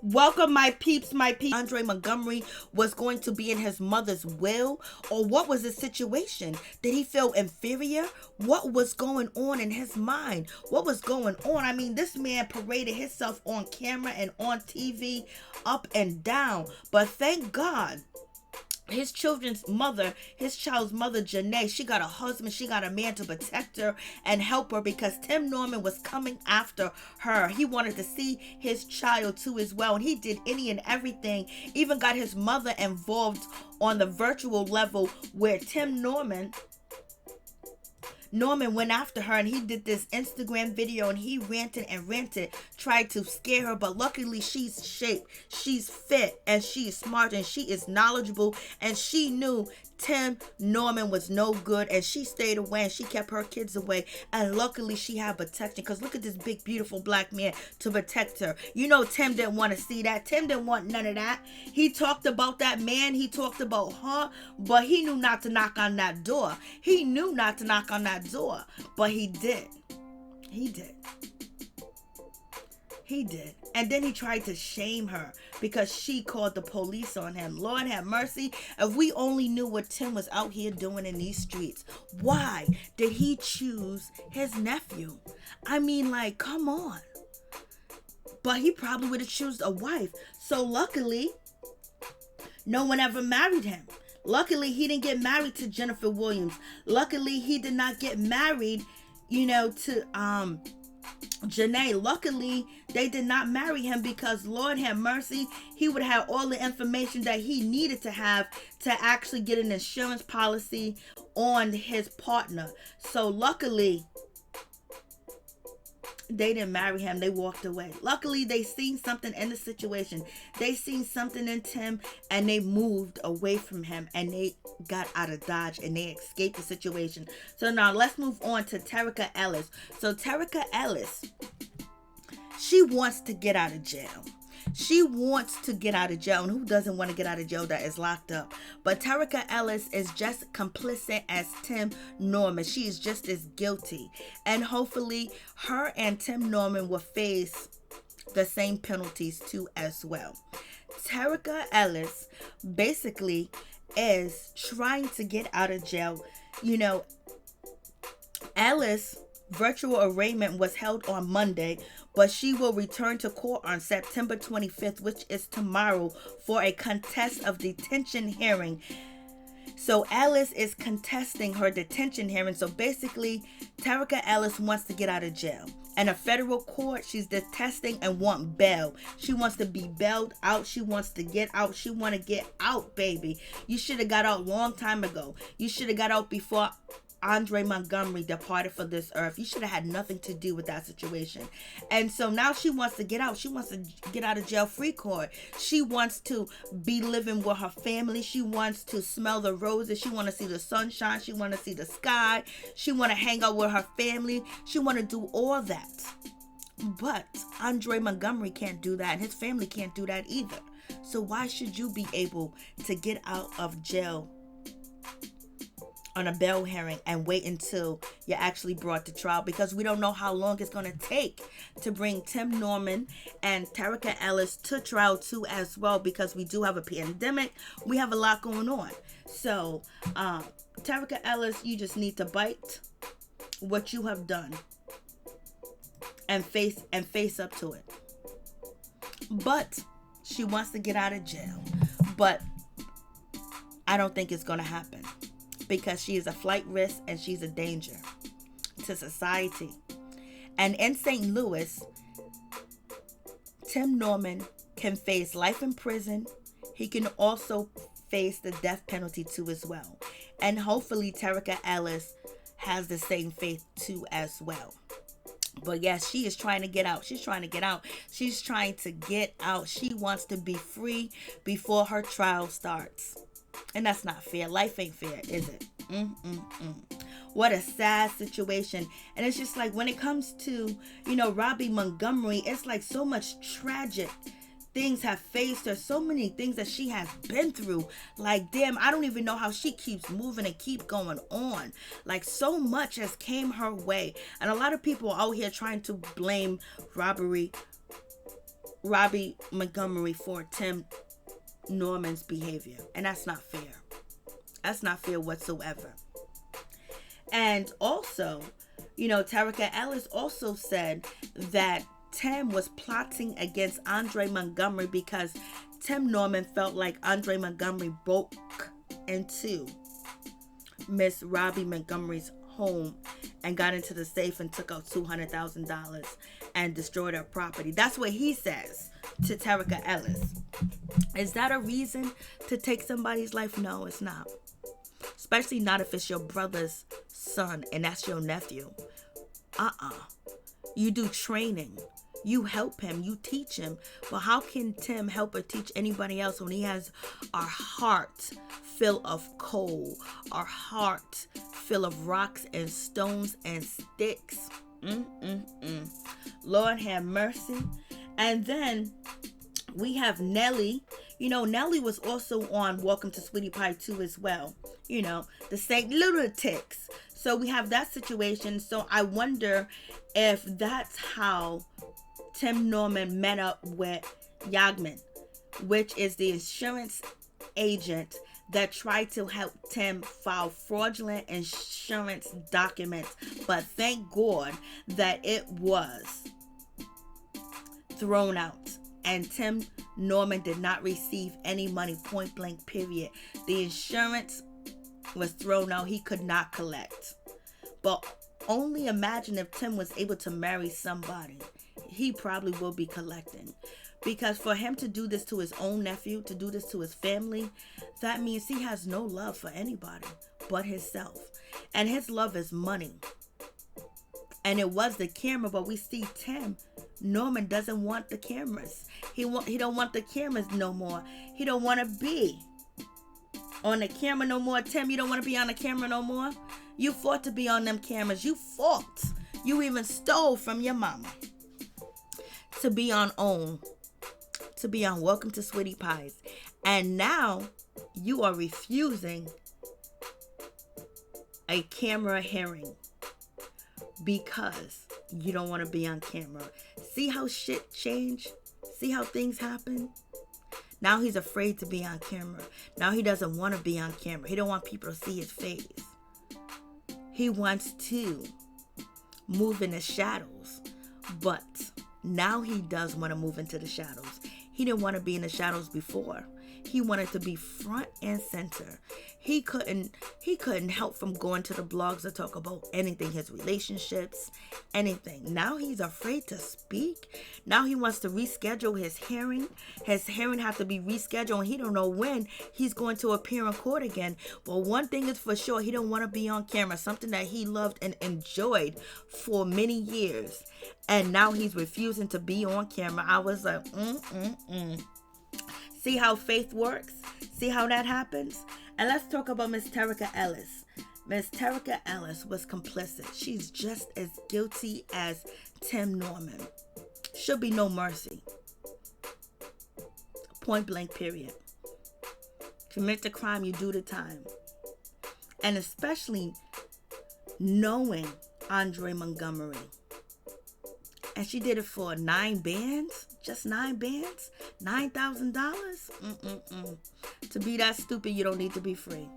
Welcome, my peeps, my peeps. Andre Montgomery was going to be in his mother's will, or what was the situation? Did he feel inferior? What was going on in his mind? What was going on? I mean, this man paraded himself on camera and on TV up and down, but thank God his child's mother, Janae, she got a husband, she got a man to protect her and help her, because Tim Norman was coming after her. He wanted to see his child too as well, and he did any and everything, even got his mother involved on the virtual level, where Norman went after her, and he did this Instagram video, and he ranted, tried to scare her, but luckily she's shaped, she's fit, and she is smart, and she is knowledgeable, and she knew Tim Norman was no good, and she stayed away, and she kept her kids away, and luckily she had protection, because look at this big beautiful black man to protect her. You know, Tim didn't want to see that. Tim didn't want none of that. He talked about that man, he talked about her, but he knew not to knock on that door. He knew not to knock on that door, but he did. And then he tried to shame her because she called the police on him. Lord have mercy. If we only knew what Tim was out here doing in these streets. Why did he choose his nephew? I mean, like, come on. But he probably would have chosen a wife. So luckily, no one ever married him. Luckily, he didn't get married to Jennifer Williams. Luckily, he did not get married, to Janae. Luckily, they did not marry him, because Lord have mercy, he would have all the information that he needed to have to actually get an insurance policy on his partner. So luckily, they didn't marry him. They walked away. Luckily, they seen something in the situation. They seen something in Tim, and they moved away from him, and they got out of Dodge, and they escaped the situation. So now let's move on to Terica Ellis. So Terica Ellis, she wants to get out of jail. She wants to get out of jail, and who doesn't want to get out of jail that is locked up? But Terica Ellis is just complicit as Tim Norman. She is just as guilty. And hopefully her and Tim Norman will face the same penalties too as well. Terica Ellis basically is trying to get out of jail. Ellis' virtual arraignment was held on Monday, but she will return to court on September 25th, which is tomorrow, for a contest of detention hearing. So Ellis is contesting her detention hearing. So basically, Terica Ellis wants to get out of jail. And a federal court, she's detesting and want bail. She wants to be bailed out. She wants to get out. She want to get out, baby. You should have got out long time ago. You should have got out before Andre Montgomery departed for this earth. You should have had nothing to do with that situation. And so now she wants to get out. She wants to get out of jail free card. She wants to be living with her family. She wants to smell the roses. She wants to see the sunshine. She wants to see the sky. She wants to hang out with her family. She wants to do all that. But Andre Montgomery can't do that, and his family can't do that either. So why should you be able to get out of jail on a bail hearing and wait until you're actually brought to trial? Because we don't know how long it's going to take to bring Tim Norman and Tarika Ellis to trial too as well, because we do have a pandemic. We have a lot going on. So Tarika Ellis, you just need to bite what you have done and face up to it. But she wants to get out of jail, but I don't think it's going to happen, because she is a flight risk and she's a danger to society. And in St. Louis, Tim Norman can face life in prison. He can also face the death penalty too as well. And hopefully Terica Ellis has the same fate too as well. But yes, she is trying to get out. She's trying to get out. She's trying to get out. She wants to be free before her trial starts. And that's not fair. Life ain't fair, is it? What a sad situation. And it's just like when it comes to, Robbie Montgomery, it's like so much tragic things have faced her. So many things that she has been through. Like, damn, I don't even know how she keeps moving and keep going on. Like, so much has came her way. And a lot of people are out here trying to blame robbery Robbie Montgomery for Tim Norman's behavior. And that's not fair. That's not fair whatsoever. And also, Terica Ellis also said that Tim was plotting against Andre Montgomery because Tim Norman felt like Andre Montgomery broke into Miss Robbie Montgomery's home and got into the safe and took out $200,000 and destroyed her property. That's what he says to Terica Ellis. Is that a reason to take somebody's life? No, it's not. Especially not if it's your brother's son and that's your nephew. You do training. You help him. You teach him. But how can Tim help or teach anybody else when he has our heart full of coal, our heart full of rocks and stones and sticks? Lord have mercy. And then we have Nelly. Nelly was also on Welcome to Sweetie Pie 2 as well. The St. Lunatics. So we have that situation. So I wonder if that's how Tim Norman met up with Yagman, which is the insurance agent that tried to help Tim file fraudulent insurance documents. But thank God that it was thrown out. And Tim Norman did not receive any money, point blank, period. The insurance was thrown out. He could not collect. But only imagine if Tim was able to marry somebody. He probably will be collecting. Because for him to do this to his own nephew, to do this to his family, that means he has no love for anybody but himself. And his love is money. And it was the camera, but we see Tim Norman doesn't want the cameras. He don't want the cameras no more. He don't want to be on the camera no more. Tim, you don't want to be on the camera no more? You fought to be on them cameras. You fought. You even stole from your mama to be on Welcome to Sweetie Pies. And now you are refusing a camera hearing because you don't want to be on camera. See how shit change? See how things happen? Now he's afraid to be on camera. Now he doesn't want to be on camera. He don't want people to see his face. He wants to move in the shadows. But now he does want to move into the shadows. He didn't want to be in the shadows before. He wanted to be front and center. He couldn't help from going to the blogs to talk about anything, his relationships, anything. Now he's afraid to speak. Now he wants to reschedule his hearing. His hearing has to be rescheduled, and he don't know when he's going to appear in court again. But one thing is for sure, he don't want to be on camera, something that he loved and enjoyed for many years. And now he's refusing to be on camera. I was like, See how faith works? See how that happens? And let's talk about Miss Terica Ellis. Miss Terica Ellis was complicit. She's just as guilty as Tim Norman. Should be no mercy. Point blank, period. Commit the crime, you do the time. And especially knowing Andre Montgomery. And she did it for 9 bands? Just 9 bands? $9,000? To be that stupid, you don't need to be free.